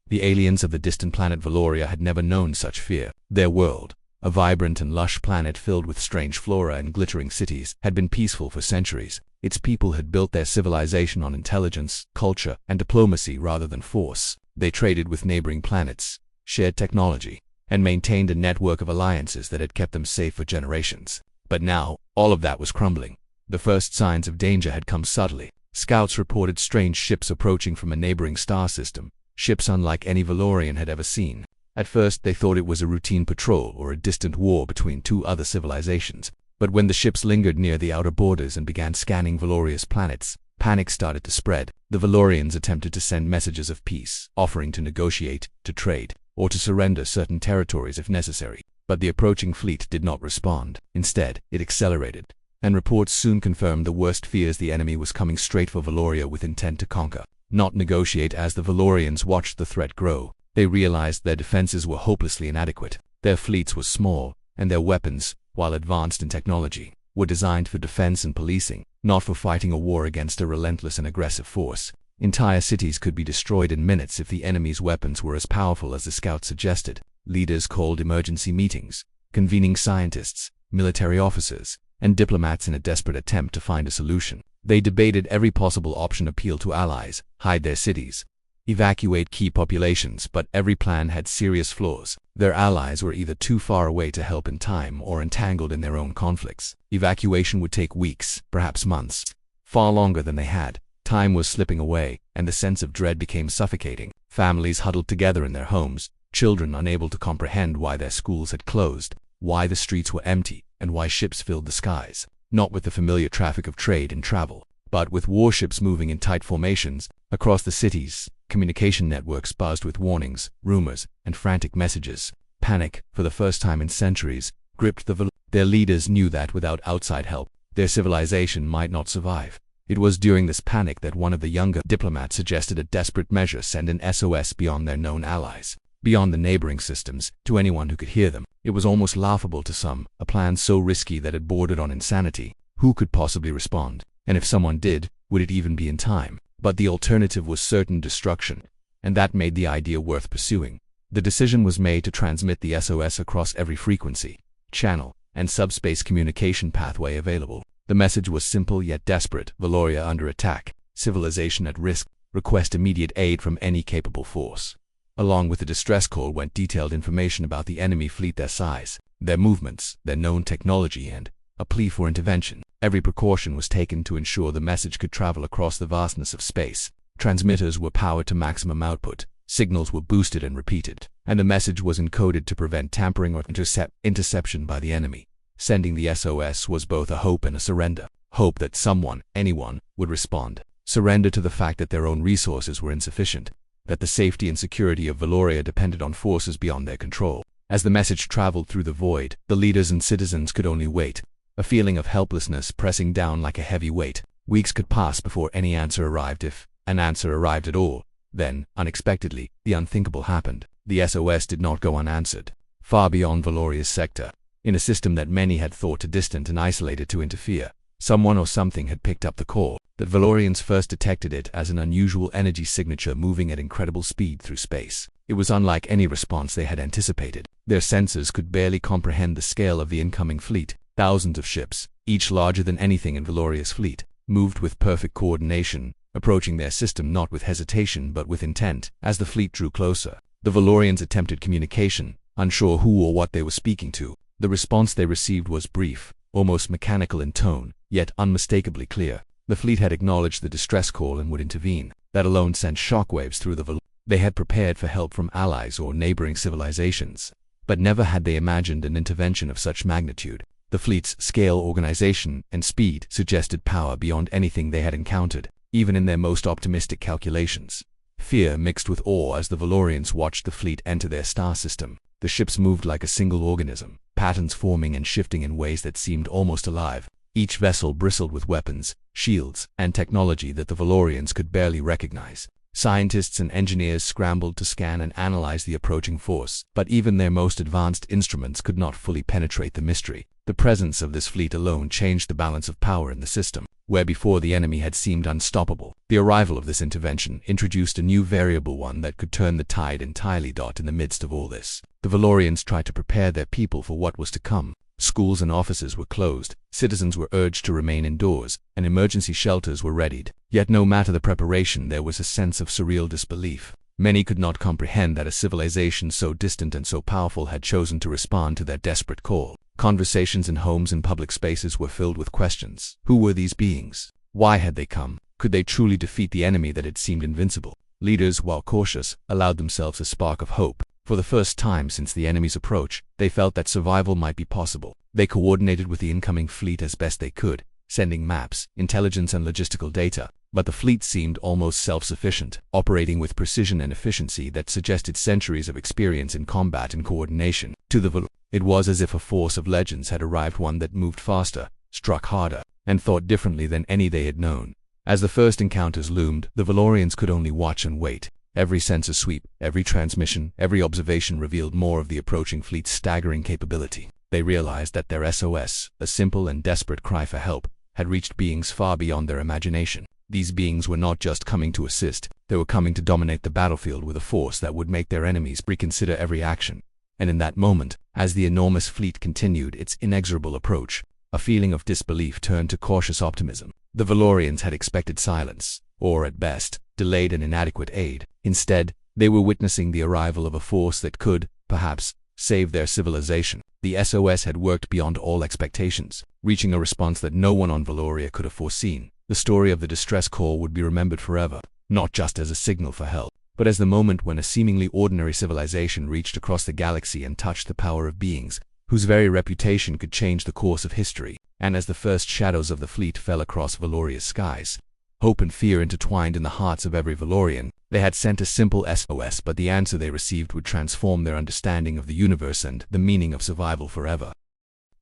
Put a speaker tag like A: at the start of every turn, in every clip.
A: The aliens of the distant planet Valoria had never known such fear. Their world, a vibrant and lush planet filled with strange flora and glittering cities, had been peaceful for centuries. Its people had built their civilization on intelligence, culture, and diplomacy rather than force. They traded with neighboring planets, shared technology, and maintained a network of alliances that had kept them safe for generations. But now, all of that was crumbling. The first signs of danger had come subtly. Scouts reported strange ships approaching from a neighboring star system, ships unlike any Valorian had ever seen. At first they thought it was a routine patrol or a distant war between two other civilizations. But when the ships lingered near the outer borders and began scanning Valoria's planets, panic started to spread. The Valorians attempted to send messages of peace, offering to negotiate, to trade, or to surrender certain territories if necessary. But the approaching fleet did not respond. Instead, it accelerated, and reports soon confirmed the worst fears: the enemy was coming straight for Valoria with intent to conquer, not negotiate. As the Valorians watched the threat grow, they realized their defenses were hopelessly inadequate. Their fleets were small, and their weapons, while advanced in technology, were designed for defense and policing, not for fighting a war against a relentless and aggressive force. Entire cities could be destroyed in minutes if the enemy's weapons were as powerful as the scouts suggested. Leaders called emergency meetings, convening scientists, military officers, and diplomats in a desperate attempt to find a solution. They debated every possible option: appeal to allies, hide their cities, evacuate key populations. But every plan had serious flaws. Their allies were either too far away to help in time or entangled in their own conflicts. Evacuation would take weeks, perhaps months, far longer than they had. Time was slipping away, and the sense of dread became suffocating. Families huddled together in their homes, children unable to comprehend why their schools had closed, why the streets were empty, and why ships filled the skies, not with the familiar traffic of trade and travel, but with warships moving in tight formations across the cities. Communication networks buzzed with warnings, rumors, and frantic messages. Panic, for the first time in centuries, gripped their leaders knew that without outside help, their civilization might not survive. It was during this panic that one of the younger diplomats suggested a desperate measure: send an SOS beyond their known allies, beyond the neighboring systems, to anyone who could hear them. It was almost laughable to some, a plan so risky that it bordered on insanity. Who could possibly respond? And if someone did, would it even be in time? But the alternative was certain destruction, and that made the idea worth pursuing. The decision was made to transmit the SOS across every frequency, channel, and subspace communication pathway available. The message was simple yet desperate: Valoria under attack, civilization at risk, request immediate aid from any capable force. Along with the distress call went detailed information about the enemy fleet, their size, their movements, their known technology, and a plea for intervention. Every precaution was taken to ensure the message could travel across the vastness of space. Transmitters were powered to maximum output, signals were boosted and repeated, and the message was encoded to prevent tampering or interception by the enemy. Sending the SOS was both a hope and a surrender. Hope that someone, anyone, would respond. Surrender to the fact that their own resources were insufficient, that the safety and security of Valoria depended on forces beyond their control. As the message traveled through the void, the leaders and citizens could only wait, a feeling of helplessness pressing down like a heavy weight. Weeks could pass before any answer arrived, if an answer arrived at all. Then, unexpectedly, the unthinkable happened. The SOS did not go unanswered. Far beyond Valoria's sector, in a system that many had thought too distant and isolated to interfere, someone or something had picked up the call. The Valorians first detected it as an unusual energy signature moving at incredible speed through space. It was unlike any response they had anticipated. Their senses could barely comprehend the scale of the incoming fleet. Thousands of ships, each larger than anything in Valoria's fleet, moved with perfect coordination, approaching their system not with hesitation but with intent. As the fleet drew closer, the Valorians attempted communication, unsure who or what they were speaking to. The response they received was brief, almost mechanical in tone, yet unmistakably clear. The fleet had acknowledged the distress call and would intervene. That alone sent shockwaves through the They had prepared for help from allies or neighboring civilizations, but never had they imagined an intervention of such magnitude. The fleet's scale, organization, and speed suggested power beyond anything they had encountered, even in their most optimistic calculations. Fear mixed with awe as the Valorians watched the fleet enter their star system. The ships moved like a single organism, patterns forming and shifting in ways that seemed almost alive. Each vessel bristled with weapons, shields, and technology that the Valorians could barely recognize. Scientists and engineers scrambled to scan and analyze the approaching force, but even their most advanced instruments could not fully penetrate the mystery. The presence of this fleet alone changed the balance of power in the system, where before the enemy had seemed unstoppable. The arrival of this intervention introduced a new variable, one that could turn the tide entirely. In the midst of all this, the Valorians tried to prepare their people for what was to come. Schools and offices were closed, citizens were urged to remain indoors, and emergency shelters were readied. Yet no matter the preparation, there was a sense of surreal disbelief. Many could not comprehend that a civilization so distant and so powerful had chosen to respond to their desperate call. Conversations in homes and public spaces were filled with questions. Who were these beings? Why had they come? Could they truly defeat the enemy that had seemed invincible? Leaders, while cautious, allowed themselves a spark of hope. For the first time since the enemy's approach, they felt that survival might be possible. They coordinated with the incoming fleet as best they could, sending maps, intelligence and logistical data. But the fleet seemed almost self-sufficient, operating with precision and efficiency that suggested centuries of experience in combat and coordination. To the Valorians, it was as if a force of legends had arrived, one that moved faster, struck harder, and thought differently than any they had known. As the first encounters loomed, the Valorians could only watch and wait. Every sensor sweep, every transmission, every observation revealed more of the approaching fleet's staggering capability. They realized that their SOS, a simple and desperate cry for help, had reached beings far beyond their imagination. These beings were not just coming to assist, they were coming to dominate the battlefield with a force that would make their enemies reconsider every action. And in that moment, as the enormous fleet continued its inexorable approach, a feeling of disbelief turned to cautious optimism. The Valorians had expected silence, or at best, delayed and inadequate aid. Instead, they were witnessing the arrival of a force that could, perhaps, save their civilization. The SOS had worked beyond all expectations, reaching a response that no one on Valoria could have foreseen. The story of the distress call would be remembered forever, not just as a signal for help, but as the moment when a seemingly ordinary civilization reached across the galaxy and touched the power of beings whose very reputation could change the course of history. And as the first shadows of the fleet fell across Valoria's skies, hope and fear intertwined in the hearts of every Valorian. They had sent a simple SOS, but the answer they received would transform their understanding of the universe and the meaning of survival forever.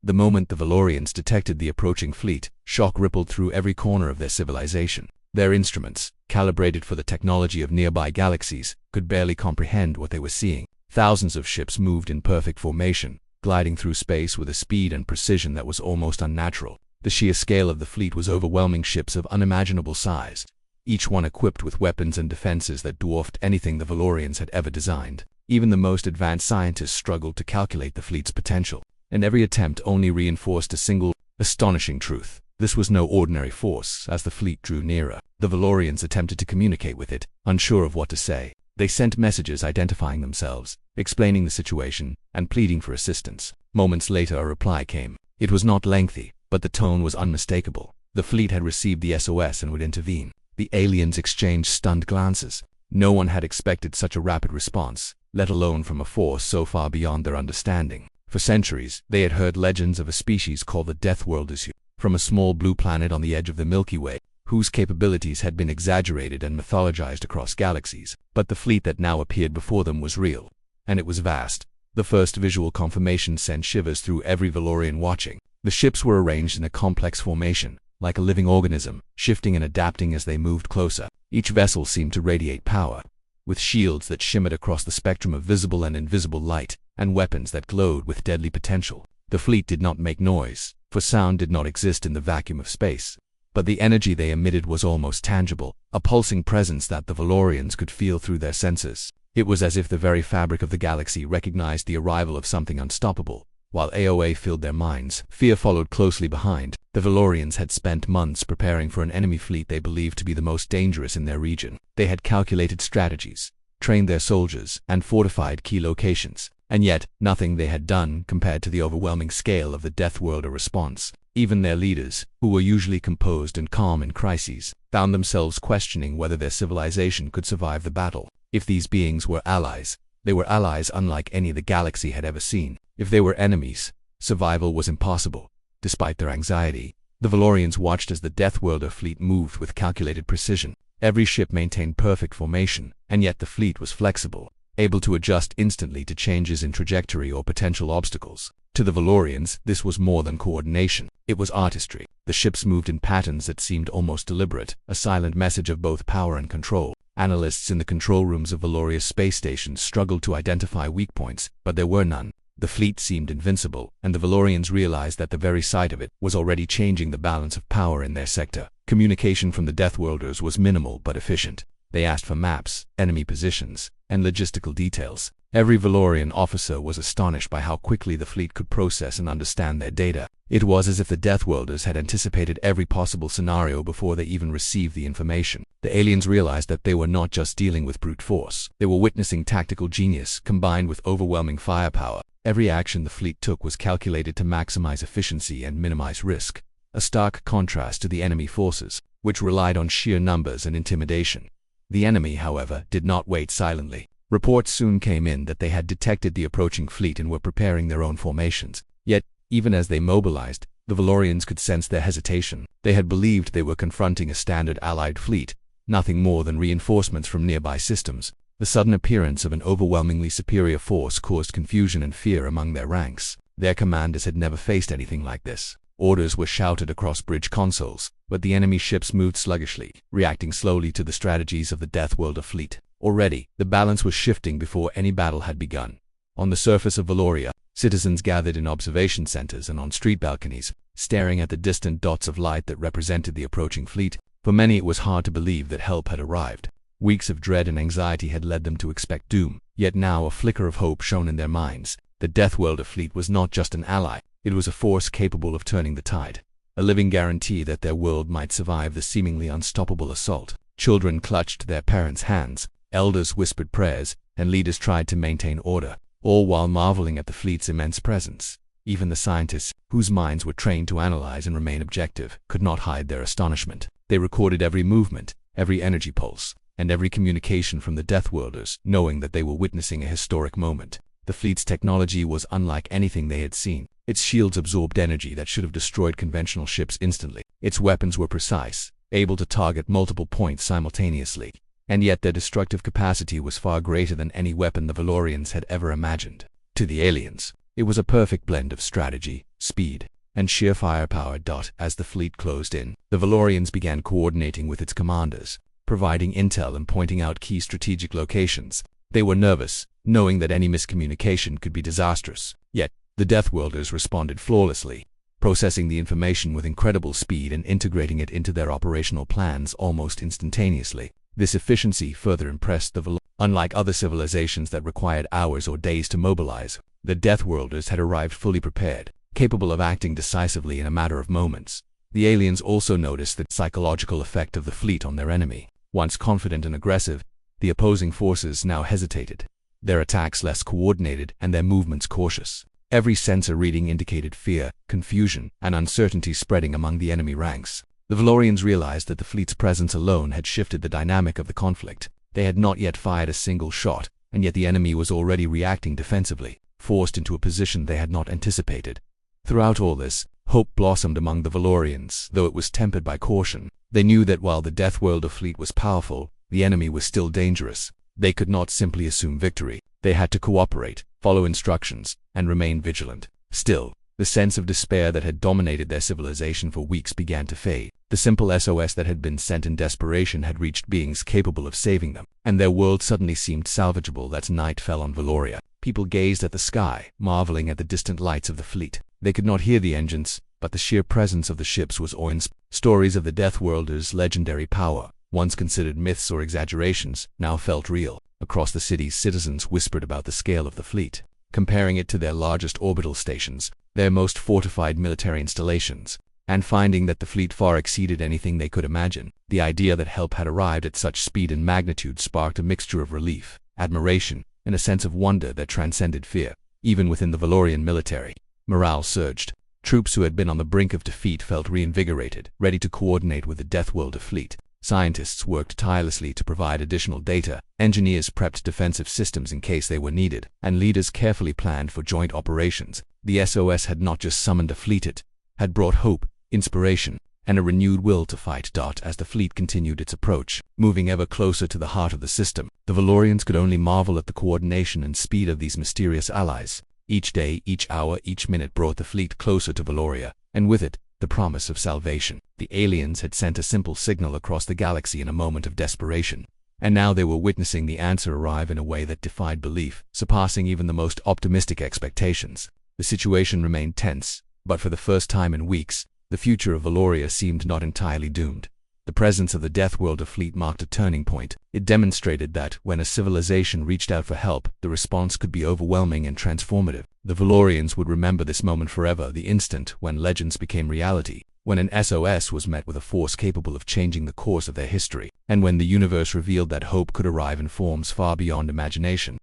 A: The moment the Valorians detected the approaching fleet, shock rippled through every corner of their civilization. Their instruments, calibrated for the technology of nearby galaxies, could barely comprehend what they were seeing. Thousands of ships moved in perfect formation, gliding through space with a speed and precision that was almost unnatural. The sheer scale of the fleet was overwhelming, ships of unimaginable size, each one equipped with weapons and defenses that dwarfed anything the Valorians had ever designed. Even the most advanced scientists struggled to calculate the fleet's potential, and every attempt only reinforced a single, astonishing truth. This was no ordinary force. As the fleet drew nearer, the Valorians attempted to communicate with it, unsure of what to say. They sent messages identifying themselves, explaining the situation, and pleading for assistance. Moments later, a reply came. It was not lengthy, but the tone was unmistakable. The fleet had received the SOS and would intervene. The aliens exchanged stunned glances. No one had expected such a rapid response, let alone from a force so far beyond their understanding. For centuries, they had heard legends of a species called the Deathworlders, from a small blue planet on the edge of the Milky Way, whose capabilities had been exaggerated and mythologized across galaxies. But the fleet that now appeared before them was real, and it was vast. The first visual confirmation sent shivers through every Valorian watching. The ships were arranged in a complex formation, like a living organism, shifting and adapting as they moved closer. Each vessel seemed to radiate power, with shields that shimmered across the spectrum of visible and invisible light, and weapons that glowed with deadly potential. The fleet did not make noise, for sound did not exist in the vacuum of space. But the energy they emitted was almost tangible, a pulsing presence that the Valorians could feel through their senses. It was as if the very fabric of the galaxy recognized the arrival of something unstoppable. While AOA filled their minds, fear followed closely behind. The Valorians had spent months preparing for an enemy fleet they believed to be the most dangerous in their region. They had calculated strategies, trained their soldiers, and fortified key locations. And yet, nothing they had done compared to the overwhelming scale of the Deathworlder response. Even their leaders, who were usually composed and calm in crises, found themselves questioning whether their civilization could survive the battle. If these beings were allies, they were allies unlike any the galaxy had ever seen. If they were enemies, survival was impossible. Despite their anxiety, the Valorians watched as the Deathworlder fleet moved with calculated precision. Every ship maintained perfect formation, and yet the fleet was flexible, able to adjust instantly to changes in trajectory or potential obstacles. To the Valorians, this was more than coordination. It was artistry. The ships moved in patterns that seemed almost deliberate, a silent message of both power and control. Analysts in the control rooms of Valoria's space stations struggled to identify weak points, but there were none. The fleet seemed invincible, and the Valorians realized that the very sight of it was already changing the balance of power in their sector. Communication from the Deathworlders was minimal but efficient. They asked for maps, enemy positions, and logistical details. Every Valorian officer was astonished by how quickly the fleet could process and understand their data. It was as if the Deathworlders had anticipated every possible scenario before they even received the information. The aliens realized that they were not just dealing with brute force. They were witnessing tactical genius combined with overwhelming firepower. Every action the fleet took was calculated to maximize efficiency and minimize risk, a stark contrast to the enemy forces, which relied on sheer numbers and intimidation. The enemy, however, did not wait silently. Reports soon came in that they had detected the approaching fleet and were preparing their own formations. Yet, even as they mobilized, the Valorians could sense their hesitation. They had believed they were confronting a standard allied fleet, nothing more than reinforcements from nearby systems. The sudden appearance of an overwhelmingly superior force caused confusion and fear among their ranks. Their commanders had never faced anything like this. Orders were shouted across bridge consoles, but the enemy ships moved sluggishly, reacting slowly to the strategies of the Deathworlder fleet. Already, the balance was shifting before any battle had begun. On the surface of Valoria, citizens gathered in observation centers and on street balconies, staring at the distant dots of light that represented the approaching fleet. For many it was hard to believe that help had arrived. Weeks of dread and anxiety had led them to expect doom, yet now a flicker of hope shone in their minds. The Deathworlder fleet was not just an ally, it was a force capable of turning the tide, a living guarantee that their world might survive the seemingly unstoppable assault. Children clutched their parents' hands, elders whispered prayers, and leaders tried to maintain order, all while marveling at the fleet's immense presence. Even the scientists, whose minds were trained to analyze and remain objective, could not hide their astonishment. They recorded every movement, every energy pulse, and every communication from the Deathworlders, knowing that they were witnessing a historic moment. The fleet's technology was unlike anything they had seen. Its shields absorbed energy that should have destroyed conventional ships instantly. Its weapons were precise, able to target multiple points simultaneously, and yet their destructive capacity was far greater than any weapon the Valorians had ever imagined. To the aliens, it was a perfect blend of strategy, speed, and sheer firepower. As the fleet closed in, the Valorians began coordinating with its commanders, providing intel and pointing out key strategic locations. They were nervous, knowing that any miscommunication could be disastrous. Yet, the Deathworlders responded flawlessly, processing the information with incredible speed and integrating it into their operational plans almost instantaneously. This efficiency further impressed the Valorians. Unlike other civilizations that required hours or days to mobilize, the Deathworlders had arrived fully prepared, capable of acting decisively in a matter of moments. The aliens also noticed the psychological effect of the fleet on their enemy. Once confident and aggressive, the opposing forces now hesitated, their attacks less coordinated and their movements cautious. Every sensor reading indicated fear, confusion, and uncertainty spreading among the enemy ranks. The Valorians realized that the fleet's presence alone had shifted the dynamic of the conflict. They had not yet fired a single shot, and yet the enemy was already reacting defensively, forced into a position they had not anticipated. Throughout all this, hope blossomed among the Valorians, though it was tempered by caution. They knew that while the Deathworlder fleet was powerful, the enemy was still dangerous. They could not simply assume victory. They had to cooperate, follow instructions, and remain vigilant. Still, the sense of despair that had dominated their civilization for weeks began to fade. The simple SOS that had been sent in desperation had reached beings capable of saving them, and their world suddenly seemed salvageable. As night fell on Valoria, people gazed at the sky, marveling at the distant lights of the fleet. They could not hear the engines, but the sheer presence of the ships was awe-inspiring. Stories of the Deathworlders' legendary power, once considered myths or exaggerations, now felt real. Across the cities, citizens whispered about the scale of the fleet, comparing it to their largest orbital stations, their most fortified military installations, and finding that the fleet far exceeded anything they could imagine. The idea that help had arrived at such speed and magnitude sparked a mixture of relief, admiration, and a sense of wonder that transcended fear. Even within the Valorian military, morale surged. Troops who had been on the brink of defeat felt reinvigorated, ready to coordinate with the Deathworlder fleet. Scientists worked tirelessly to provide additional data, engineers prepped defensive systems in case they were needed, and leaders carefully planned for joint operations. The SOS had not just summoned a fleet, it had brought hope, inspiration, and a renewed will to fight. As the fleet continued its approach, moving ever closer to the heart of the system, the Valorians could only marvel at the coordination and speed of these mysterious allies. Each day, each hour, each minute brought the fleet closer to Valoria, and with it, the promise of salvation. The aliens had sent a simple signal across the galaxy in a moment of desperation, And now they were witnessing the answer arrive in a way that defied belief, surpassing even the most optimistic expectations. The situation remained tense, but for the first time in weeks, the future of Valoria seemed not entirely doomed. The presence of the Deathworlder fleet marked a turning point. It demonstrated that, when a civilization reached out for help, the response could be overwhelming and transformative. The Valorians would remember this moment forever, the instant when legends became reality, when an SOS was met with a force capable of changing the course of their history, and when the universe revealed that hope could arrive in forms far beyond imagination.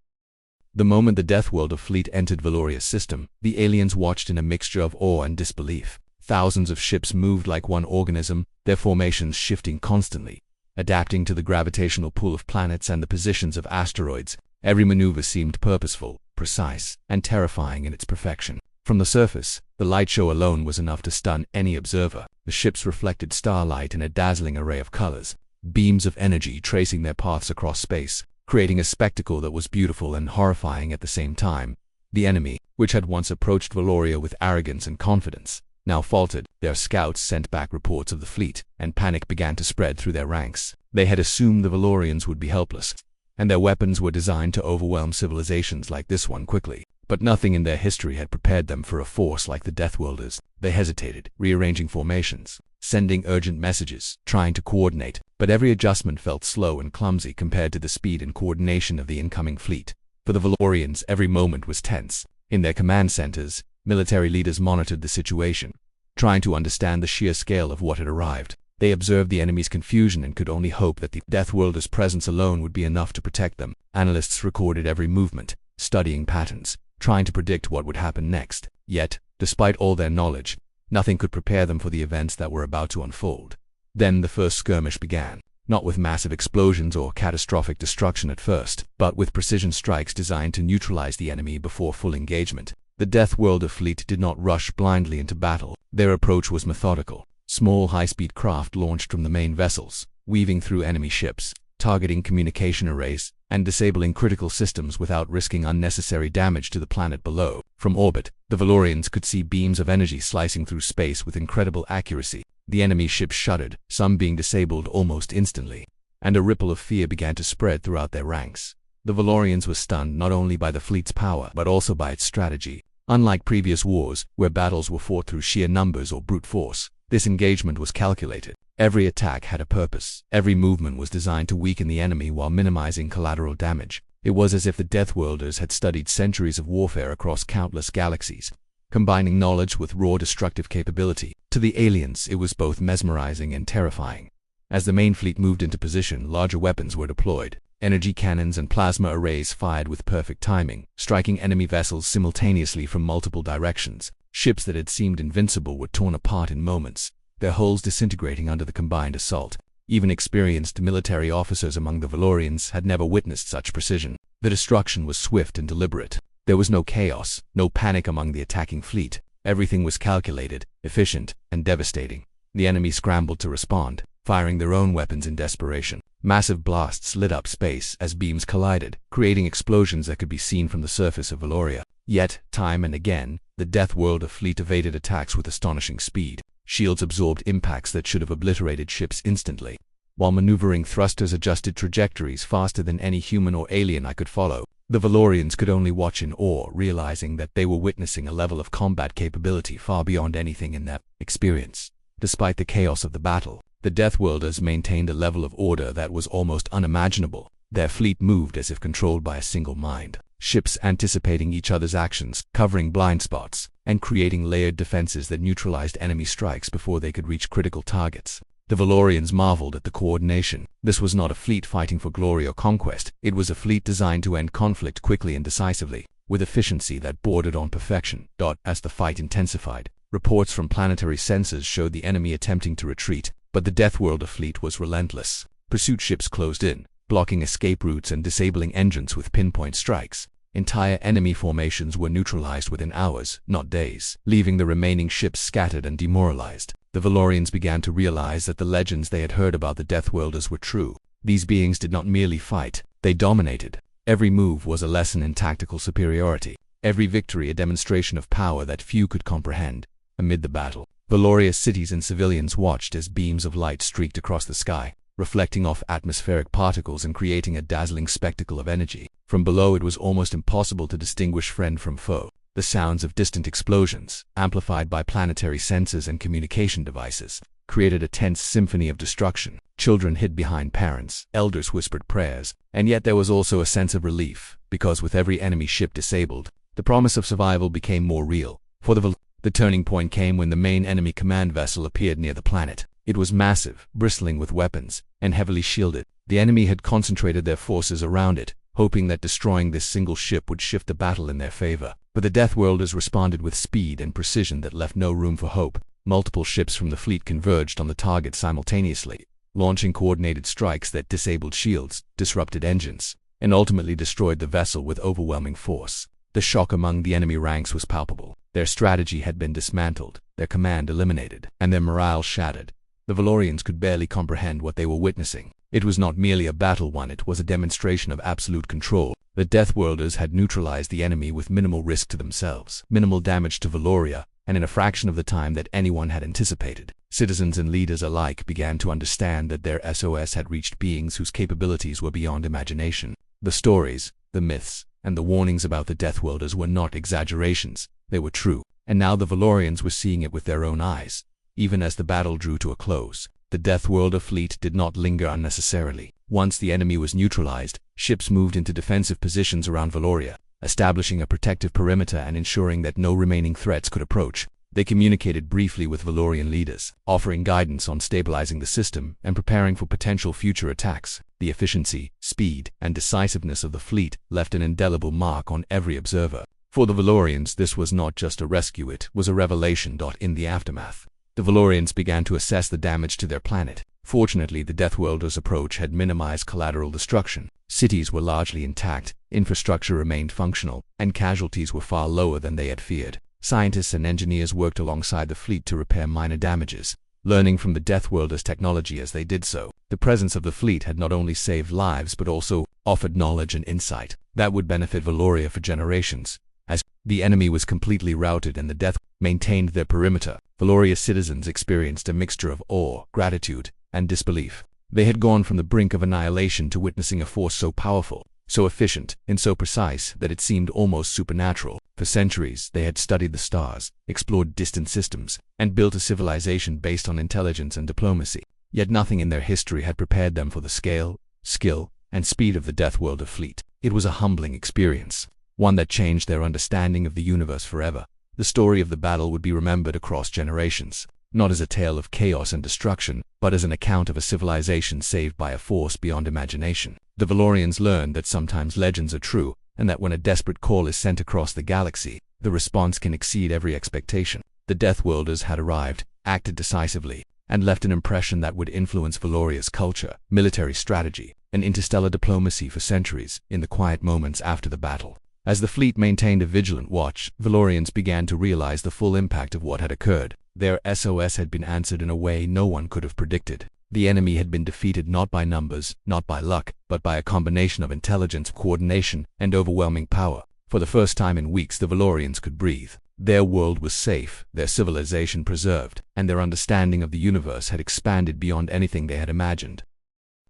A: The moment the Deathworlder fleet entered Valoria's system, the aliens watched in a mixture of awe and disbelief. Thousands of ships moved like one organism, their formations shifting constantly, adapting to the gravitational pull of planets and the positions of asteroids. Every maneuver seemed purposeful, precise, and terrifying in its perfection. From the surface, the light show alone was enough to stun any observer. The ships reflected starlight in a dazzling array of colors, beams of energy tracing their paths across space, creating a spectacle that was beautiful and horrifying at the same time. The enemy, which had once approached Valoria with arrogance and confidence, now faltered. Their scouts sent back reports of the fleet, and panic began to spread through their ranks. They had assumed the Valorians would be helpless, and their weapons were designed to overwhelm civilizations like this one quickly. But nothing in their history had prepared them for a force like the Deathworlders. They hesitated, rearranging formations, sending urgent messages, trying to coordinate, but every adjustment felt slow and clumsy compared to the speed and coordination of the incoming fleet. For the Valorians, every moment was tense. In their command centers, military leaders monitored the situation, trying to understand the sheer scale of what had arrived. They observed the enemy's confusion and could only hope that the Deathworlder's presence alone would be enough to protect them. Analysts recorded every movement, studying patterns, trying to predict what would happen next. Yet, despite all their knowledge, nothing could prepare them for the events that were about to unfold. Then the first skirmish began, not with massive explosions or catastrophic destruction at first, but with precision strikes designed to neutralize the enemy before full engagement. The Deathworlder fleet did not rush blindly into battle. Their approach was methodical. Small high-speed craft launched from the main vessels, weaving through enemy ships, targeting communication arrays, and disabling critical systems without risking unnecessary damage to the planet below. From orbit, the Valorians could see beams of energy slicing through space with incredible accuracy. The enemy ships shuddered, some being disabled almost instantly, and a ripple of fear began to spread throughout their ranks. The Valorians were stunned not only by the fleet's power, but also by its strategy. Unlike previous wars, where battles were fought through sheer numbers or brute force, this engagement was calculated. Every attack had a purpose. Every movement was designed to weaken the enemy while minimizing collateral damage. It was as if the Deathworlders had studied centuries of warfare across countless galaxies, combining knowledge with raw destructive capability. To the aliens, it was both mesmerizing and terrifying. As the main fleet moved into position, larger weapons were deployed. Energy cannons and plasma arrays fired with perfect timing, striking enemy vessels simultaneously from multiple directions. Ships that had seemed invincible were torn apart in moments, their hulls disintegrating under the combined assault. Even experienced military officers among the Valorians had never witnessed such precision. The destruction was swift and deliberate. There was no chaos, no panic among the attacking fleet. Everything was calculated, efficient, and devastating. The enemy scrambled to respond, firing their own weapons in desperation. Massive blasts lit up space as beams collided, creating explosions that could be seen from the surface of Valoria. Yet, time and again, the Deathworlder fleet evaded attacks with astonishing speed. Shields absorbed impacts that should have obliterated ships instantly, while maneuvering thrusters adjusted trajectories faster than any human or alien I could follow. The Valorians could only watch in awe, realizing that they were witnessing a level of combat capability far beyond anything in their experience. Despite the chaos of the battle, the Deathworlders maintained a level of order that was almost unimaginable. Their fleet moved as if controlled by a single mind, ships anticipating each other's actions, covering blind spots, and creating layered defenses that neutralized enemy strikes before they could reach critical targets. The Valorians marveled at the coordination. This was not a fleet fighting for glory or conquest. It was a fleet designed to end conflict quickly and decisively, with efficiency that bordered on perfection. As the fight intensified, reports from planetary sensors showed the enemy attempting to retreat, but the Deathworlder fleet was relentless. Pursuit ships closed in, blocking escape routes and disabling engines with pinpoint strikes. Entire enemy formations were neutralized within hours, not days, leaving the remaining ships scattered and demoralized. The Valorians began to realize that the legends they had heard about the Deathworlders were true. These beings did not merely fight, they dominated. Every move was a lesson in tactical superiority, every victory a demonstration of power that few could comprehend. Amid the battle, Valoria's cities and civilians watched as beams of light streaked across the sky, reflecting off atmospheric particles and creating a dazzling spectacle of energy. From below, it was almost impossible to distinguish friend from foe. The sounds of distant explosions, amplified by planetary sensors and communication devices, created a tense symphony of destruction. Children hid behind parents, elders whispered prayers, and yet there was also a sense of relief, because with every enemy ship disabled, the promise of survival became more real. For the turning point came when the main enemy command vessel appeared near the planet. It was massive, bristling with weapons, and heavily shielded. The enemy had concentrated their forces around it, hoping that destroying this single ship would shift the battle in their favor. But the Deathworlders responded with speed and precision that left no room for hope. Multiple ships from the fleet converged on the target simultaneously, launching coordinated strikes that disabled shields, disrupted engines, and ultimately destroyed the vessel with overwhelming force. The shock among the enemy ranks was palpable. Their strategy had been dismantled, their command eliminated, and their morale shattered. The Valorians could barely comprehend what they were witnessing. It was not merely a battle won, it was a demonstration of absolute control. The Deathworlders had neutralized the enemy with minimal risk to themselves, minimal damage to Valoria, and in a fraction of the time that anyone had anticipated. Citizens and leaders alike began to understand that their SOS had reached beings whose capabilities were beyond imagination. The stories, the myths, and the warnings about the Deathworlders were not exaggerations, they were true, and now the Valorians were seeing it with their own eyes. Even as the battle drew to a close, the Deathworlder fleet did not linger unnecessarily. Once the enemy was neutralized, ships moved into defensive positions around Valoria, establishing a protective perimeter and ensuring that no remaining threats could approach. They communicated briefly with Valorian leaders, offering guidance on stabilizing the system and preparing for potential future attacks. The efficiency, speed, and decisiveness of the fleet left an indelible mark on every observer. For the Valorians, this was not just a rescue, it was a revelation. In the aftermath, the Valorians began to assess the damage to their planet. Fortunately, the Deathworlders' approach had minimized collateral destruction. Cities were largely intact, infrastructure remained functional, and casualties were far lower than they had feared. Scientists and engineers worked alongside the fleet to repair minor damages, learning from the Deathworlders' technology as they did so. The presence of the fleet had not only saved lives but also offered knowledge and insight that would benefit Valoria for generations. As the enemy was completely routed and the Death maintained their perimeter, Valoria's citizens experienced a mixture of awe, gratitude, and disbelief. They had gone from the brink of annihilation to witnessing a force so powerful, so efficient, and so precise that it seemed almost supernatural. For centuries, they had studied the stars, explored distant systems, and built a civilization based on intelligence and diplomacy. Yet nothing in their history had prepared them for the scale, skill, and speed of the Deathworlder fleet. It was a humbling experience, one that changed their understanding of the universe forever. The story of the battle would be remembered across generations, not as a tale of chaos and destruction, but as an account of a civilization saved by a force beyond imagination. The Valorians learned that sometimes legends are true, and that when a desperate call is sent across the galaxy, the response can exceed every expectation. The Deathworlders had arrived, acted decisively, and left an impression that would influence Valoria's culture, military strategy, and interstellar diplomacy for centuries. In the quiet moments after the battle, as the fleet maintained a vigilant watch, Valorians began to realize the full impact of what had occurred. Their SOS had been answered in a way no one could have predicted. The enemy had been defeated not by numbers, not by luck, but by a combination of intelligence, coordination, and overwhelming power. For the first time in weeks, the Valorians could breathe. Their world was safe, their civilization preserved, and their understanding of the universe had expanded beyond anything they had imagined.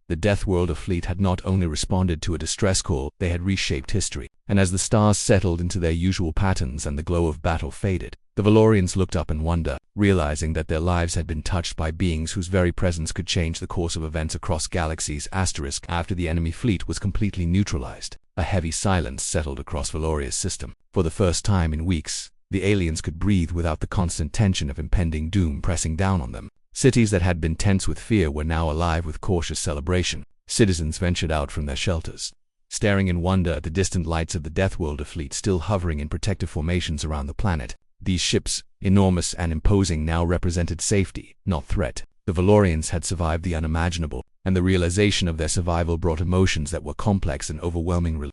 A: The Deathworlder fleet had not only responded to a distress call, they had reshaped history. And as the stars settled into their usual patterns and the glow of battle faded, the Valorians looked up in wonder, realizing that their lives had been touched by beings whose very presence could change the course of events across galaxies. After the enemy fleet was completely neutralized, a heavy silence settled across Valoria's system. For the first time in weeks, the aliens could breathe without the constant tension of impending doom pressing down on them. Cities that had been tense with fear were now alive with cautious celebration. Citizens ventured out from their shelters, staring in wonder at the distant lights of the Deathworlder fleet still hovering in protective formations around the planet. These ships, enormous and imposing, now represented safety, not threat. The Valorians had survived the unimaginable, and the realization of their survival brought emotions that were complex and overwhelming: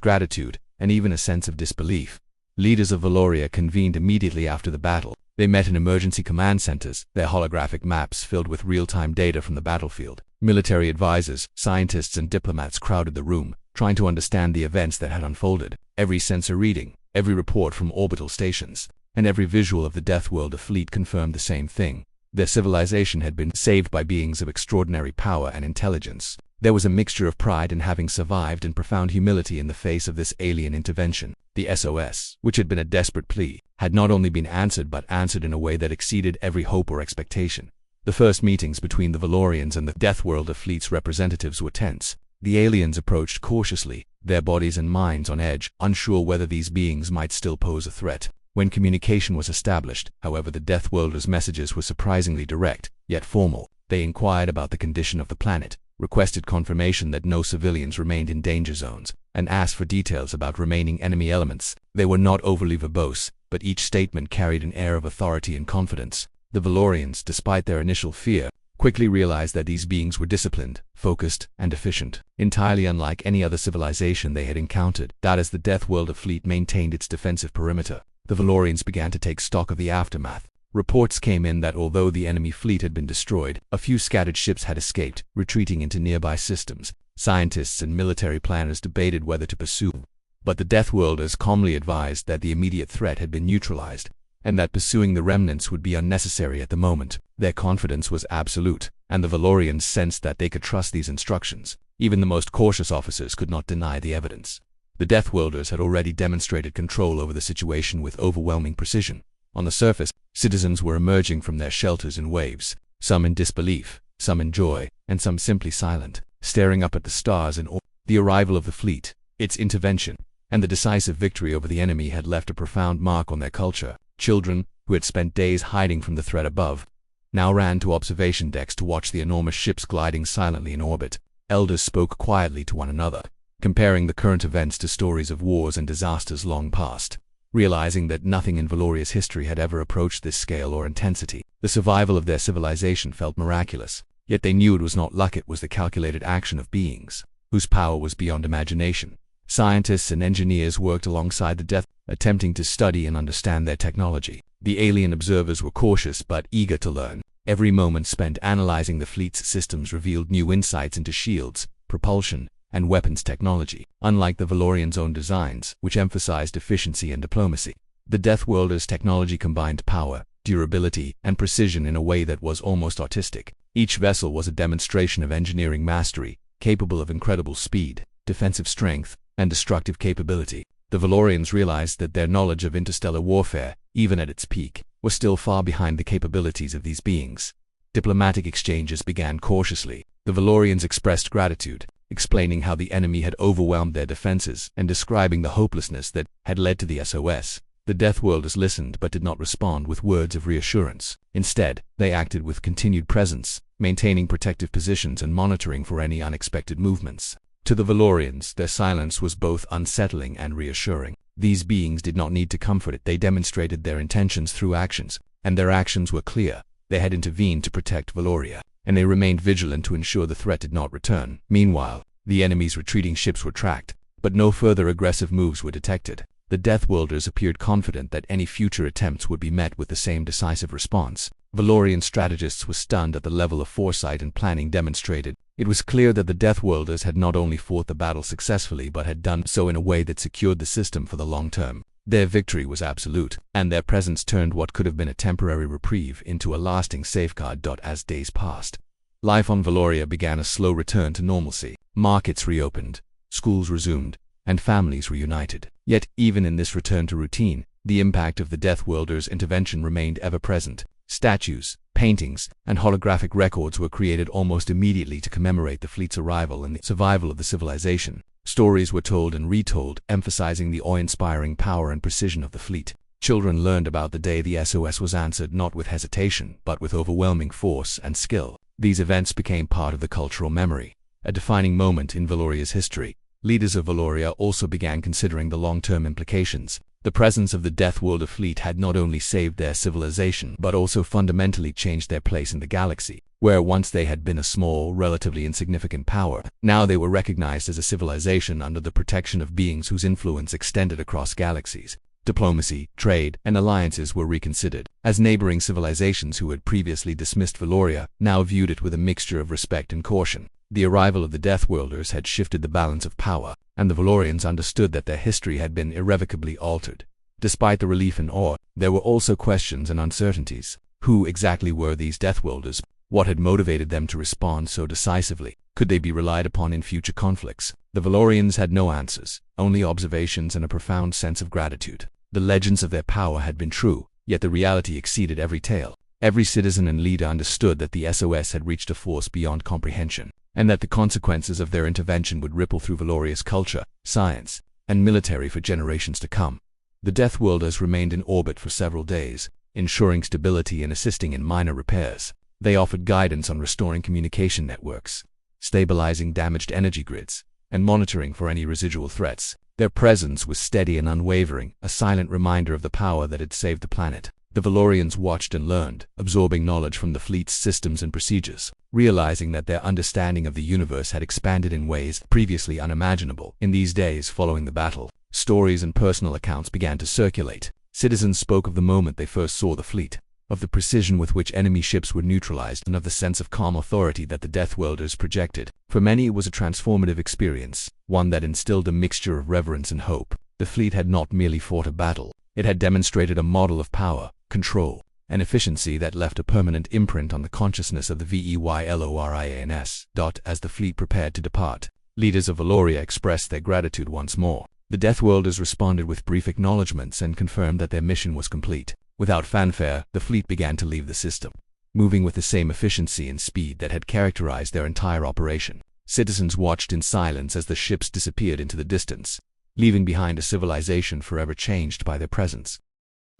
A: gratitude, and even a sense of disbelief. Leaders of Valoria convened immediately after the battle. They met in emergency command centers, their holographic maps filled with real-time data from the battlefield. Military advisors, scientists, and diplomats crowded the room, trying to understand the events that had unfolded. Every sensor reading, every report from orbital stations, and every visual of the Deathworlder fleet confirmed the same thing. Their civilization had been saved by beings of extraordinary power and intelligence. There was a mixture of pride in having survived and profound humility in the face of this alien intervention. The SOS, which had been a desperate plea, had not only been answered but answered in a way that exceeded every hope or expectation. The first meetings between the Valorians and the Deathworlder fleet's representatives were tense. The aliens approached cautiously, their bodies and minds on edge, unsure whether these beings might still pose a threat. When communication was established, however, the Deathworlder's messages were surprisingly direct, yet formal. They inquired about the condition of the planet, requested confirmation that no civilians remained in danger zones, and asked for details about remaining enemy elements. They were not overly verbose, but each statement carried an air of authority and confidence. The Valorians, despite their initial fear, quickly realized that these beings were disciplined, focused, and efficient, entirely unlike any other civilization they had encountered. That as the Deathworlder fleet maintained its defensive perimeter, the Valorians began to take stock of the aftermath. Reports came in that although the enemy fleet had been destroyed, a few scattered ships had escaped, retreating into nearby systems. Scientists and military planners debated whether to pursue, but the Deathworlders calmly advised that the immediate threat had been neutralized, and that pursuing the remnants would be unnecessary at the moment. Their confidence was absolute, and the Valorians sensed that they could trust these instructions. Even the most cautious officers could not deny the evidence. The Deathworlders had already demonstrated control over the situation with overwhelming precision. On the surface, citizens were emerging from their shelters in waves, some in disbelief, some in joy, and some simply silent, staring up at the stars in awe. The arrival of the fleet, its intervention, and the decisive victory over the enemy had left a profound mark on their culture. Children, who had spent days hiding from the threat above, now ran to observation decks to watch the enormous ships gliding silently in orbit. Elders spoke quietly to one another, comparing the current events to stories of wars and disasters long past. Realizing that nothing in Valoria's history had ever approached this scale or intensity, the survival of their civilization felt miraculous. Yet they knew it was not luck, it was the calculated action of beings whose power was beyond imagination. Scientists and engineers worked alongside the Death, attempting to study and understand their technology. The alien observers were cautious but eager to learn. Every moment spent analyzing the fleet's systems revealed new insights into shields, propulsion, and weapons technology. Unlike the Valorians' own designs, which emphasized efficiency and diplomacy, the Deathworlders' technology combined power, durability, and precision in a way that was almost artistic. Each vessel was a demonstration of engineering mastery, capable of incredible speed, defensive strength, and destructive capability. The Valorians realized that their knowledge of interstellar warfare, even at its peak, was still far behind the capabilities of these beings. Diplomatic exchanges began cautiously. The Valorians expressed gratitude, explaining how the enemy had overwhelmed their defenses and describing the hopelessness that had led to the SOS. The Deathworlders listened but did not respond with words of reassurance. Instead, they acted with continued presence, maintaining protective positions and monitoring for any unexpected movements. To the Valorians, their silence was both unsettling and reassuring. These beings did not need to comfort it. They demonstrated their intentions through actions, and their actions were clear. They had intervened to protect Valoria, and they remained vigilant to ensure the threat did not return. Meanwhile, the enemy's retreating ships were tracked, but no further aggressive moves were detected. The Deathworlders appeared confident that any future attempts would be met with the same decisive response. Valorian strategists were stunned at the level of foresight and planning demonstrated. It was clear that the Deathworlders had not only fought the battle successfully but had done so in a way that secured the system for the long term. Their victory was absolute, and their presence turned what could have been a temporary reprieve into a lasting safeguard. As days passed, life on Valoria began a slow return to normalcy. Markets reopened, schools resumed, and families reunited. Yet, even in this return to routine, the impact of the Deathworlders' intervention remained ever present. Statues, paintings, and holographic records were created almost immediately to commemorate the fleet's arrival and the survival of the civilization. Stories were told and retold, emphasizing the awe-inspiring power and precision of the fleet. Children learned about the day the SOS was answered not with hesitation, but with overwhelming force and skill. These events became part of the cultural memory, a defining moment in Valoria's history. Leaders of Valoria also began considering the long-term implications. The presence of the Deathworlder fleet had not only saved their civilization, but also fundamentally changed their place in the galaxy. Where once they had been a small, relatively insignificant power, now they were recognized as a civilization under the protection of beings whose influence extended across galaxies. Diplomacy, trade, and alliances were reconsidered, as neighboring civilizations who had previously dismissed Valoria now viewed it with a mixture of respect and caution. The arrival of the Deathworlders had shifted the balance of power, and the Valorians understood that their history had been irrevocably altered. Despite the relief and awe, there were also questions and uncertainties. Who exactly were these Deathworlders? What had motivated them to respond so decisively? Could they be relied upon in future conflicts? The Valorians had no answers, only observations and a profound sense of gratitude. The legends of their power had been true, yet the reality exceeded every tale. Every citizen and leader understood that the SOS had reached a force beyond comprehension, and that the consequences of their intervention would ripple through Valoria's culture, science, and military for generations to come. The Deathworlders remained in orbit for several days, ensuring stability and assisting in minor repairs. They offered guidance on restoring communication networks, stabilizing damaged energy grids, and monitoring for any residual threats. Their presence was steady and unwavering, a silent reminder of the power that had saved the planet. The Valorians watched and learned, absorbing knowledge from the fleet's systems and procedures, realizing that their understanding of the universe had expanded in ways previously unimaginable. In these days following the battle, stories and personal accounts began to circulate. Citizens spoke of the moment they first saw the fleet, of the precision with which enemy ships were neutralized, and of the sense of calm authority that the Deathworlders projected. For many it was a transformative experience, one that instilled a mixture of reverence and hope. The fleet had not merely fought a battle, it had demonstrated a model of power, control, and efficiency that left a permanent imprint on the consciousness of the Veylorians. As the fleet prepared to depart, leaders of Valoria expressed their gratitude once more. The Deathworlders responded with brief acknowledgments and confirmed that their mission was complete. Without fanfare, the fleet began to leave the system, moving with the same efficiency and speed that had characterized their entire operation. Citizens watched in silence as the ships disappeared into the distance, leaving behind a civilization forever changed by their presence.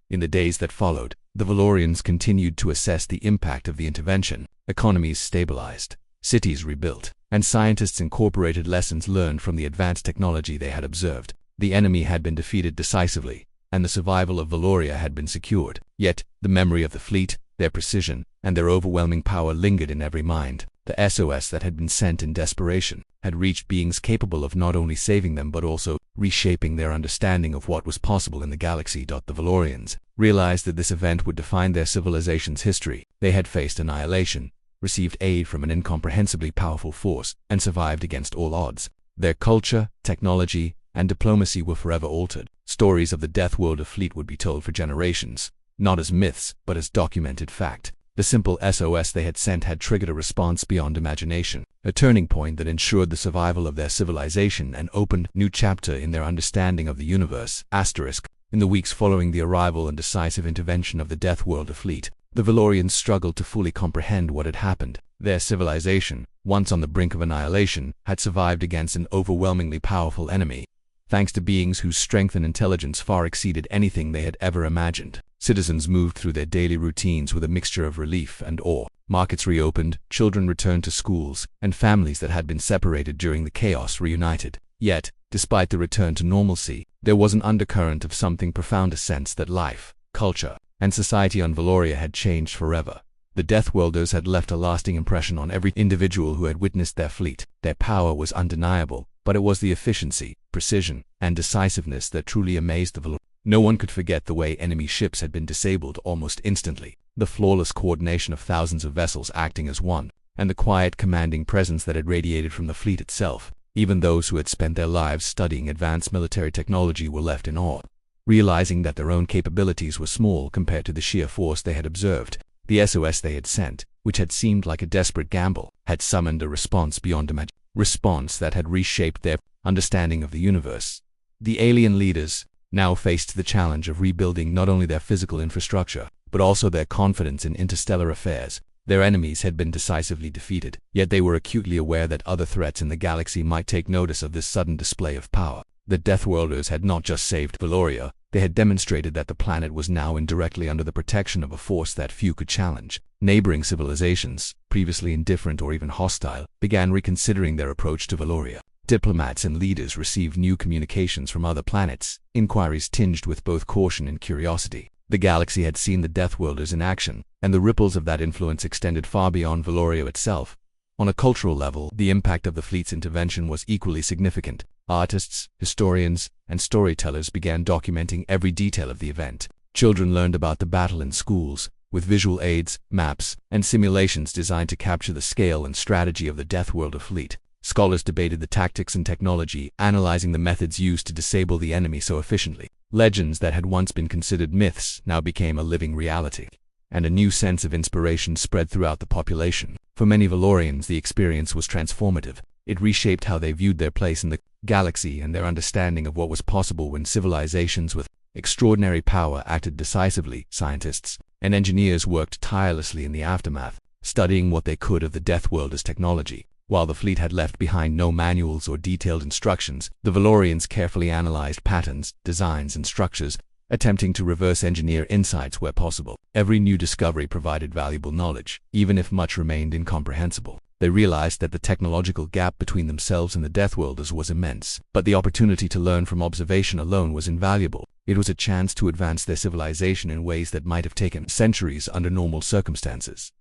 A: In the days that followed, the Valorians continued to assess the impact of the intervention. Economies stabilized, cities rebuilt, and scientists incorporated lessons learned from the advanced technology they had observed. The enemy had been defeated decisively, and the survival of Valoria had been secured. Yet, the memory of the fleet, their precision, and their overwhelming power lingered in every mind. The SOS that had been sent in desperation had reached beings capable of not only saving them but also reshaping their understanding of what was possible in the galaxy. The Valorians realized that this event would define their civilization's history. They had faced annihilation, received aid from an incomprehensibly powerful force, and survived against all odds. Their culture, technology, and diplomacy were forever altered. Stories of the Deathworlder fleet would be told for generations, not as myths, but as documented fact. The simple SOS they had sent had triggered a response beyond imagination, a turning point that ensured the survival of their civilization and opened a new chapter in their understanding of the universe. In the weeks following the arrival and decisive intervention of the Deathworlder fleet, the Valorians struggled to fully comprehend what had happened. Their civilization, once on the brink of annihilation, had survived against an overwhelmingly powerful enemy, thanks to beings whose strength and intelligence far exceeded anything they had ever imagined. Citizens moved through their daily routines with a mixture of relief and awe. Markets reopened, children returned to schools, and families that had been separated during the chaos reunited. Yet, despite the return to normalcy, there was an undercurrent of something profound, a sense that life, culture, and society on Valoria had changed forever. The Deathworlders had left a lasting impression on every individual who had witnessed their fleet. Their power was undeniable, but it was the efficiency, precision, and decisiveness that truly amazed the Valorians. No one could forget the way enemy ships had been disabled almost instantly, the flawless coordination of thousands of vessels acting as one, and the quiet, commanding presence that had radiated from the fleet itself. Even those who had spent their lives studying advanced military technology were left in awe, realizing that their own capabilities were small compared to the sheer force they had observed. The SOS they had sent, which had seemed like a desperate gamble, had summoned a response beyond imagination, response that had reshaped their understanding of the universe. The alien leaders now faced the challenge of rebuilding not only their physical infrastructure, but also their confidence in interstellar affairs. Their enemies had been decisively defeated, yet they were acutely aware that other threats in the galaxy might take notice of this sudden display of power. The Deathworlders had not just saved Valoria, they had demonstrated that the planet was now indirectly under the protection of a force that few could challenge. Neighboring civilizations, previously indifferent or even hostile, began reconsidering their approach to Valoria. Diplomats and leaders received new communications from other planets, inquiries tinged with both caution and curiosity. The galaxy had seen the Deathworlders in action, and the ripples of that influence extended far beyond Valoria itself. On a cultural level, the impact of the fleet's intervention was equally significant. Artists, historians, and storytellers began documenting every detail of the event. Children learned about the battle in schools, with visual aids, maps, and simulations designed to capture the scale and strategy of the Deathworlder fleet. Scholars debated the tactics and technology, analyzing the methods used to disable the enemy so efficiently. Legends that had once been considered myths now became a living reality. and a new sense of inspiration spread throughout the population. For many Valorians, the experience was transformative. It reshaped how they viewed their place in the galaxy and their understanding of what was possible when civilizations with extraordinary power acted decisively. Scientists and engineers worked tirelessly in the aftermath, studying what they could of the Deathworlder's technology. While the fleet had left behind no manuals or detailed instructions, the Valorians carefully analyzed patterns, designs, and structures, attempting to reverse engineer insights where possible. Every new discovery provided valuable knowledge, even if much remained incomprehensible. They realized that the technological gap between themselves and the Deathworlders was immense, but the opportunity to learn from observation alone was invaluable. It was a chance to advance their civilization in ways that might have taken centuries under normal circumstances.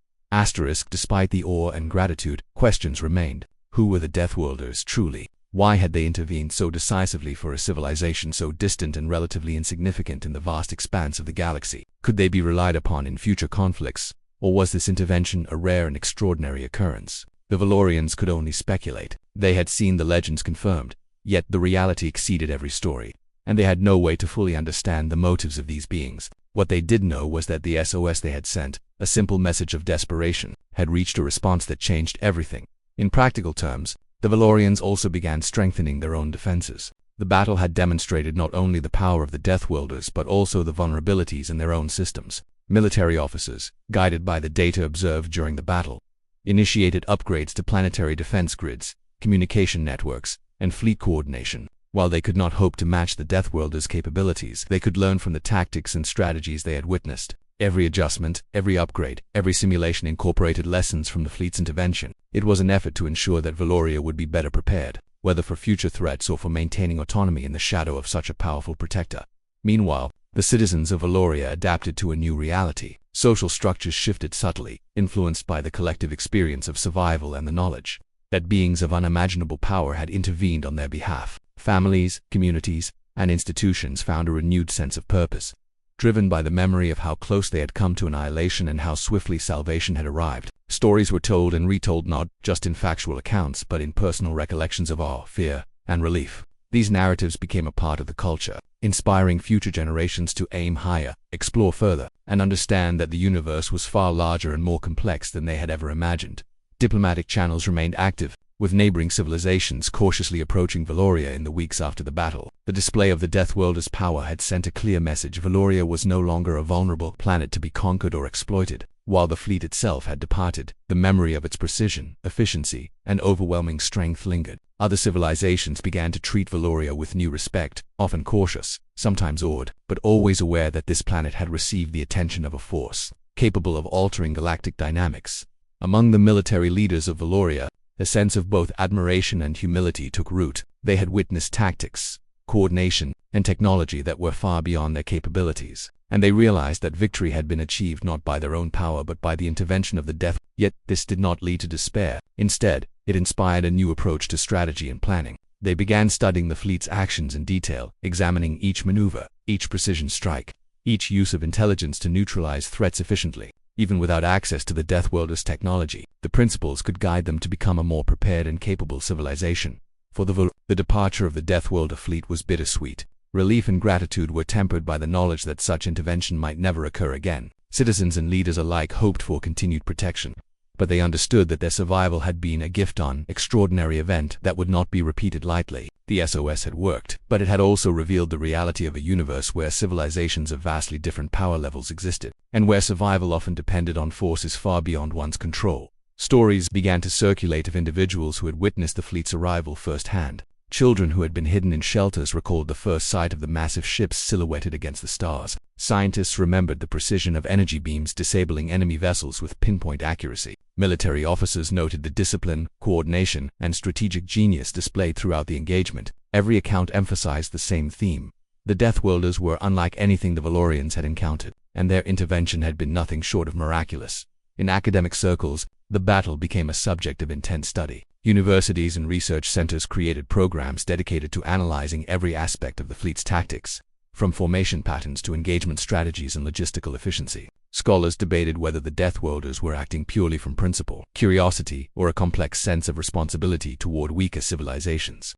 A: Despite the awe and gratitude, questions remained. Who were the Deathworlders truly? Why had they intervened so decisively for a civilization so distant and relatively insignificant in the vast expanse of the galaxy? Could they be relied upon in future conflicts, or was this intervention a rare and extraordinary occurrence? The Valorians could only speculate. They had seen the legends confirmed, yet the reality exceeded every story, and they had no way to fully understand the motives of these beings. What they did know was that the SOS they had sent, a simple message of desperation, had reached a response that changed everything. In practical terms, the Valorians also began strengthening their own defenses. The battle had demonstrated not only the power of the Deathworlders but also the vulnerabilities in their own systems. Military officers, guided by the data observed during the battle, initiated upgrades to planetary defense grids, communication networks, and fleet coordination. While they could not hope to match the Deathworlders' capabilities, they could learn from the tactics and strategies they had witnessed. Every adjustment, every upgrade, every simulation incorporated lessons from the fleet's intervention. It was an effort to ensure that Valoria would be better prepared, whether for future threats or for maintaining autonomy in the shadow of such a powerful protector. Meanwhile, the citizens of Valoria adapted to a new reality. Social structures shifted subtly, influenced by the collective experience of survival and the knowledge that beings of unimaginable power had intervened on their behalf. Families, communities, and institutions found a renewed sense of purpose, driven by the memory of how close they had come to annihilation and how swiftly salvation had arrived. Stories were told and retold not just in factual accounts but in personal recollections of awe, fear, and relief. These narratives became a part of the culture, inspiring future generations to aim higher, explore further, and understand that the universe was far larger and more complex than they had ever imagined. Diplomatic channels remained active, with neighboring civilizations cautiously approaching Valoria in the weeks after the battle. The display of the Deathworlders' power had sent a clear message: Valoria was no longer a vulnerable planet to be conquered or exploited. While the fleet itself had departed, the memory of its precision, efficiency, and overwhelming strength lingered. Other civilizations began to treat Valoria with new respect, often cautious, sometimes awed, but always aware that this planet had received the attention of a force capable of altering galactic dynamics. Among the military leaders of Valoria, a sense of both admiration and humility took root. They had witnessed tactics, coordination, and technology that were far beyond their capabilities, and they realized that victory had been achieved not by their own power but by the intervention of the Death. Yet this did not lead to despair. Instead, it inspired a new approach to strategy and planning. They began studying the fleet's actions in detail, examining each maneuver, each precision strike, each use of intelligence to neutralize threats efficiently. Even without access to the Deathworlders' technology, the principles could guide them to become a more prepared and capable civilization. For the departure of the Deathworlder fleet was bittersweet. Relief and gratitude were tempered by the knowledge that such intervention might never occur again. Citizens and leaders alike hoped for continued protection, but they understood that their survival had been a gift on extraordinary event that would not be repeated lightly. The SOS had worked, but it had also revealed the reality of a universe where civilizations of vastly different power levels existed, and where survival often depended on forces far beyond one's control. Stories began to circulate of individuals who had witnessed the fleet's arrival firsthand. Children who had been hidden in shelters recalled the first sight of the massive ships silhouetted against the stars. Scientists remembered the precision of energy beams disabling enemy vessels with pinpoint accuracy. Military officers noted the discipline, coordination, and strategic genius displayed throughout the engagement. Every account emphasized the same theme. The Deathworlders were unlike anything the Valorians had encountered, and their intervention had been nothing short of miraculous. In academic circles, the battle became a subject of intense study. Universities and research centers created programs dedicated to analyzing every aspect of the fleet's tactics, from formation patterns to engagement strategies and logistical efficiency. Scholars debated whether the Deathworlders were acting purely from principle, curiosity, or a complex sense of responsibility toward weaker civilizations.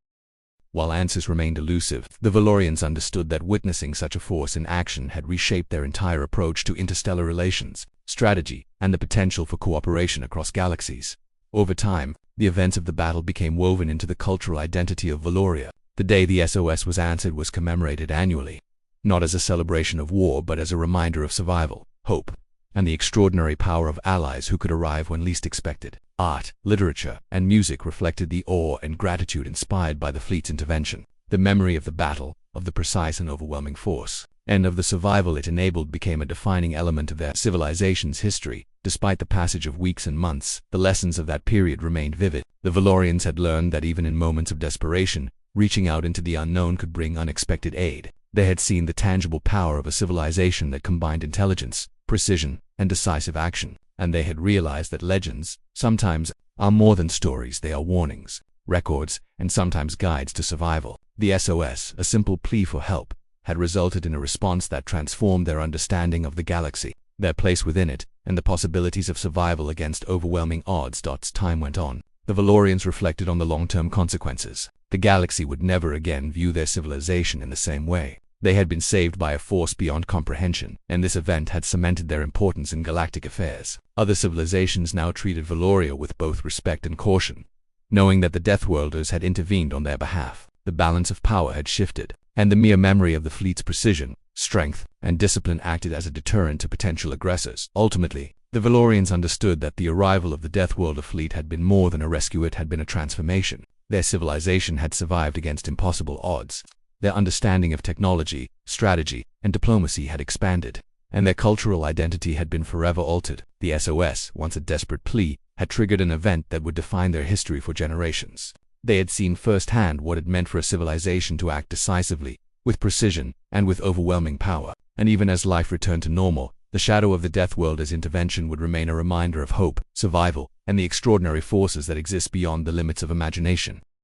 A: while answers remained elusive. The Valorians understood that witnessing such a force in action had reshaped their entire approach to interstellar relations, strategy, and the potential for cooperation across galaxies. Over time, the events of the battle became woven into the cultural identity of Valoria. The day the SOS was answered was commemorated annually, not as a celebration of war but as a reminder of survival, hope, and the extraordinary power of allies who could arrive when least expected. Art, literature, and music reflected the awe and gratitude inspired by the fleet's intervention. The memory of the battle, of the precise and overwhelming force, and of the survival it enabled became a defining element of their civilization's history. Despite the passage of weeks and months, the lessons of that period remained vivid. The Valorians had learned that even in moments of desperation, reaching out into the unknown could bring unexpected aid. They had seen the tangible power of a civilization that combined intelligence, precision, and decisive action, and they had realized that legends, sometimes, are more than stories. They are warnings, records, and sometimes guides to survival. The SOS, a simple plea for help, had resulted in a response that transformed their understanding of the galaxy, their place within it, and the possibilities of survival against overwhelming odds. As time went on, the Valorians reflected on the long-term consequences. The galaxy would never again view their civilization in the same way. They had been saved by a force beyond comprehension, and this event had cemented their importance in galactic affairs. Other civilizations now treated Valoria with both respect and caution, knowing that the Deathworlders had intervened on their behalf. The balance of power had shifted, and the mere memory of the fleet's precision, strength, and discipline acted as a deterrent to potential aggressors. Ultimately, the Valorians understood that the arrival of the Deathworlder fleet had been more than a rescue. It had been a transformation. Their civilization had survived against impossible odds. Their understanding of technology, strategy, and diplomacy had expanded, and their cultural identity had been forever altered. The SOS, once a desperate plea, had triggered an event that would define their history for generations. They had seen firsthand what it meant for a civilization to act decisively, with precision, and with overwhelming power. And even as life returned to normal, the shadow of the Deathworlder's intervention would remain a reminder of hope, survival, and the extraordinary forces that exist beyond the limits of imagination.